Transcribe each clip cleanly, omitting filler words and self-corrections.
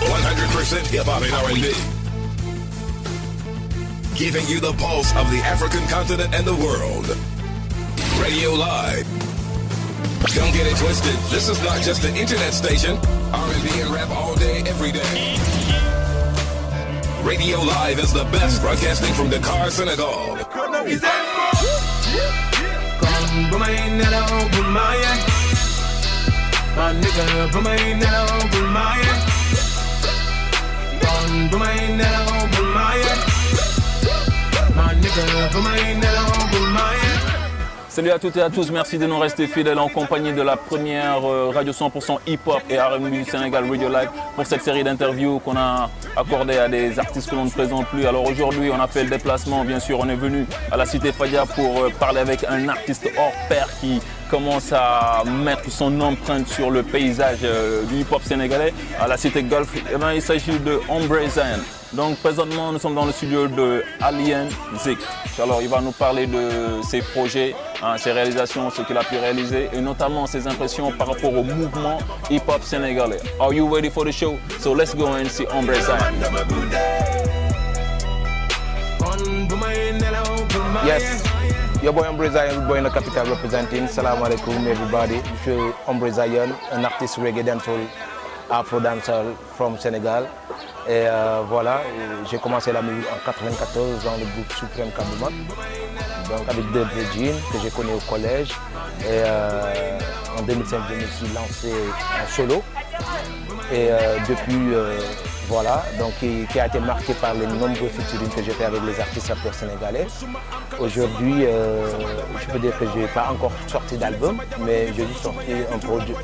100% hip-hop and R&B. Giving you the pulse of the African continent and the world. Radio Live. Don't get it twisted. This is not just an internet station. R&B and rap all day, every day. Radio Live is the best broadcasting from Dakar, Senegal. Salut à toutes et à tous, merci de nous rester fidèles en compagnie de la première radio 100% hip-hop et R&B du Sénégal, Radio Live, pour cette série d'interviews qu'on a accordées à des artistes que l'on ne présente plus. Alors aujourd'hui, on a fait le déplacement, bien sûr, on est venu à la Cité Fadia pour parler avec un artiste hors pair qui commence à mettre son empreinte sur le paysage du hip-hop sénégalais à la Cité Golf. Eh bien, il s'agit de Ombre Zion. Donc présentement, nous sommes dans le studio de Alien Zik. Alors il va nous parler de ses projets, ses réalisations, ce qu'il a pu réaliser et notamment ses impressions par rapport au mouvement hip-hop sénégalais. Are you ready for the show? So let's go and see Ombre Zion. Yes, your boy Ombre Zion, boy in the capital representing. Salam alaikum everybody. Je suis Ombre Zion, un artiste reggae dancehall, afro dancehall from Sénégal. Et voilà, j'ai commencé la musique en 1994 dans le groupe Supreme Kabumat, donc avec Dub Regine que j'ai connu au collège. Et en 2005, je me suis lancé en solo. Et depuis, voilà, donc qui a été marqué par les nombreux featuring que j'ai fait avec les artistes rappeurs sénégalais. Aujourd'hui, je peux dire que je n'ai pas encore sorti d'album, mais j'ai juste sorti un produit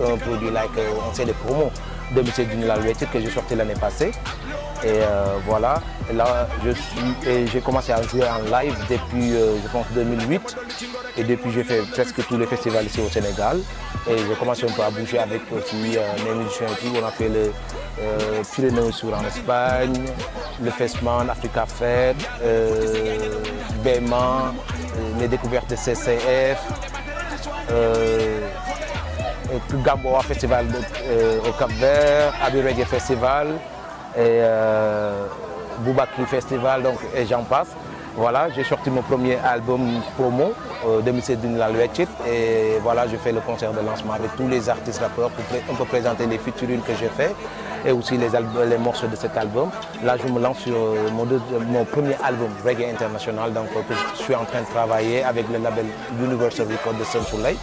like, on sait, des promos de M. Dunilaluetti que j'ai sorti l'année passée. Et voilà, et là j'ai commencé à jouer en live depuis je pense 2008 et depuis j'ai fait presque tous les festivals ici au Sénégal et j'ai commencé un peu à bouger avec aussi mes musiciens et tout. On a fait le Pyrénées Sur en Espagne, le Festman, Africa Fed, Béman, les découvertes de CCF, Gamboa Festival au Cap-Vert, Abbey Reggae Festival et Boubakri Festival, donc, et j'en passe. Voilà, j'ai sorti mon premier album promo de M. Dunilaluetti et voilà, je fais le concert de lancement avec tous les artistes rappeurs pour un peu présenter les featuring que j'ai fait et aussi les morceaux de cet album. Là, je me lance sur mon premier album Reggae International, donc je suis en train de travailler avec le label Universal Records de Saint-Soleil.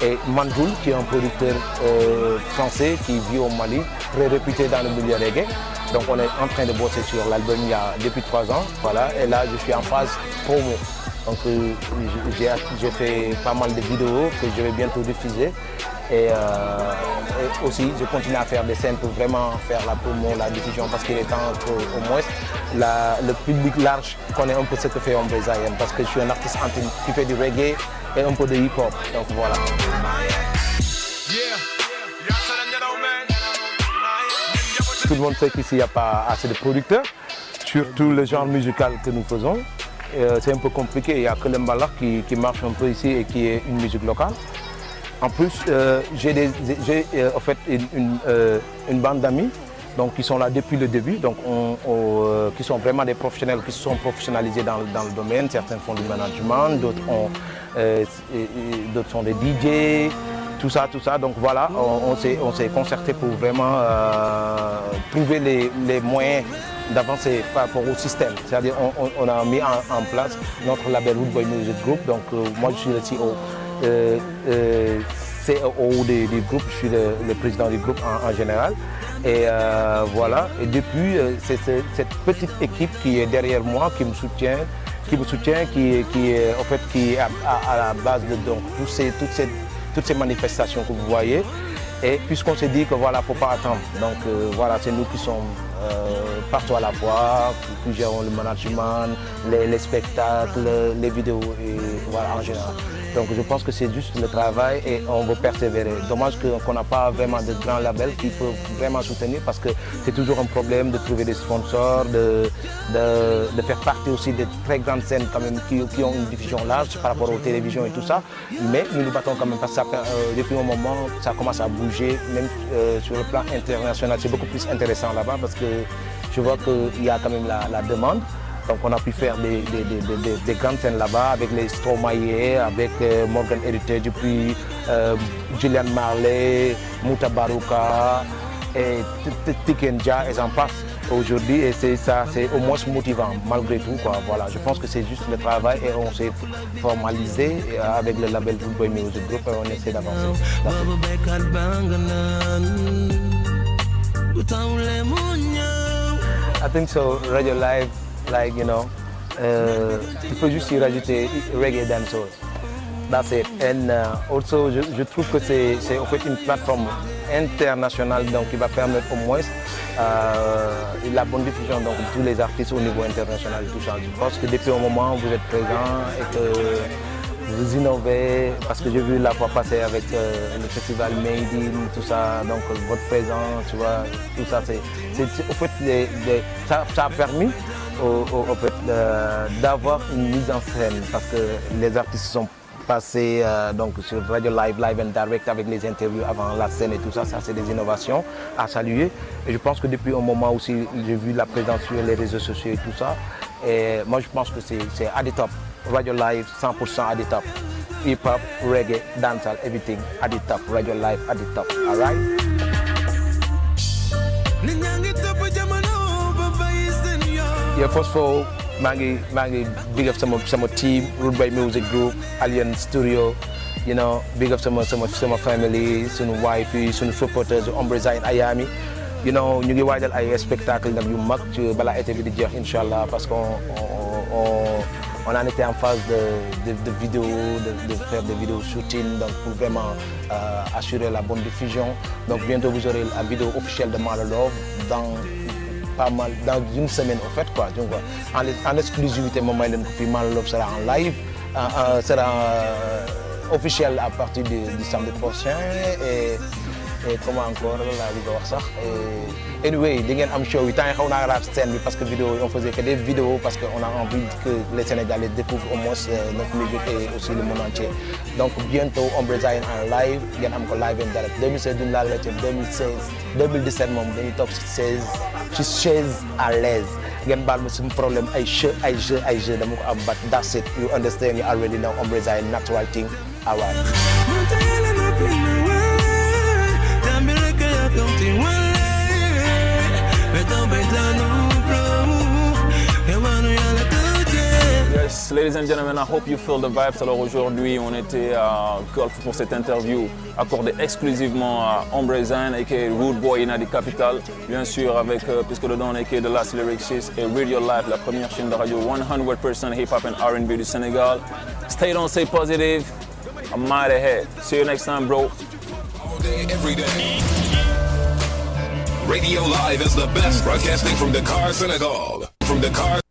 Et Mandoul, qui est un producteur français qui vit au Mali, très réputé dans le milieu reggae. Donc on est en train de bosser sur l'album depuis 3 ans. Voilà. Et là, je suis en phase promo. Donc j'ai fait pas mal de vidéos que je vais bientôt diffuser. Et aussi, je continue à faire des scènes pour vraiment faire la promo, la diffusion, parce qu'il est temps qu'au moins le public large connaît un peu ce que fait Ombre Zion, parce que je suis un artiste qui fait du reggae et un peu de hip-hop. Donc voilà. Tout le monde sait qu'ici, il n'y a pas assez de producteurs, surtout le genre musical que nous faisons. C'est un peu compliqué, il n'y a que le mbalax qui marche un peu ici et qui est une musique locale. En plus, j'ai en fait une bande d'amis qui sont là depuis le début, donc qui sont vraiment des professionnels, qui se sont professionnalisés dans le domaine. Certains font du management, d'autres sont des DJ, tout ça. Donc voilà, on s'est concerté pour vraiment trouver les moyens d'avancer par rapport au système. C'est-à-dire on a mis en place notre label Wood Boy Music Group. Donc moi je suis le CEO. CEO du groupe, je suis le président du groupe en général. Et voilà, et depuis, c'est cette petite équipe qui est derrière moi, qui me soutient, qui est en fait à la base de toutes ces manifestations que vous voyez. Et puisqu'on s'est dit que voilà, faut pas attendre. Donc voilà, c'est nous qui sommes partout à la fois, qui gérons le management, les spectacles, les vidéos et voilà en général. Donc je pense que c'est juste le travail et on va persévérer. Dommage qu'on n'a pas vraiment de grands labels qui peuvent vraiment soutenir parce que c'est toujours un problème de trouver des sponsors, de faire partie aussi des très grandes scènes quand même qui ont une diffusion large par rapport aux télévisions et tout ça. Mais nous nous battons quand même parce que depuis un moment, ça commence à bouger, même sur le plan international. C'est beaucoup plus intéressant là-bas parce que je vois qu'il y a quand même la demande. Donc on a pu faire des grandes scènes là-bas avec les Stromae, avec Morgan Heritage, puis Julian Marley, Mouta Baruka et Tikenja et j'en passe aujourd'hui et c'est ça, c'est au moins motivant malgré tout quoi. Voilà, je pense que c'est juste le travail et on s'est formalisé avec le label Rude Boy Music Group et on essaie d'avancer. I think so, Radio Live, like, you know, tu peux juste y rajouter reggae dancehall. That's it. And also, je trouve que c'est en fait une plateforme internationale donc, qui va permettre au moins la bonne diffusion donc, de tous les artistes au niveau international et tout ça. Je pense que depuis un moment, vous êtes présents et que vous innovez, parce que j'ai vu la fois passer avec le festival Made in, tout ça, donc votre présence, tu vois, tout ça, au fait, ça a permis au fait, d'avoir une mise en scène, parce que les artistes sont passés donc, sur Radio Live, Live and Direct avec les interviews avant la scène et tout ça, ça c'est des innovations à saluer. Et je pense que depuis un moment aussi, j'ai vu la présence sur les réseaux sociaux et tout ça, et moi je pense que c'est à des top. Radio Live 100% at the top. Hip hop, reggae, dancehall, everything at the top. Radio Live at the top. All right? Yeah, first of all, mangi big up some team, Rude Boy Music Group, Alien Studio. You know, big up some family, some wife, some supporters, Ombre Zayn Ayami. You know, ñu ngi waajal ay spectacle nag yu mag ci balaa été bi di jeex inchallah parce qu'on en était en phase de vidéo, de faire des vidéos shooting donc pour vraiment assurer la bonne diffusion. Donc bientôt vous aurez la vidéo officielle de Malo Love dans une semaine en fait quoi. Donc en exclusivité moom may leen ko fi Malo Love sera en live, sera officiel à partir du samedi prochain et comment encore la li ko wax sax anyway di ngeen am show yi temps yi xaw naa raaf scène bi parce que vidéo on faisait que des vidéos parce que on a envie que les Sénégalais découvrent au moins notre musique et aussi le monde entier. Donc bientôt Ombre Zayn en live ngeen am ko live and direct 2016 duñu laal la ci 2017 moom dañuy toog ci chaise à l'aise ngeen baal ma suñu problème ay jeu dama ko am but that's it, you understand, you already know Ombre Zayn natural thing. All right. Yes, ladies and gentlemen, I hope you feel the vibes. Alors aujourd'hui, on était à Golf pour cette interview accordée exclusivement à Ombre Zayn, aka Rude Boy in the Capital. Bien sûr, avec puisque le don aka The Last Lyricist et Radio Live, la première chaîne de radio 100% hip-hop and R&B du Sénégal. Stay on, stay positive. I'm out of here. See you next time, bro. All day, every day. Radio Live is the best broadcasting from Dakar, Senegal. From Dakar.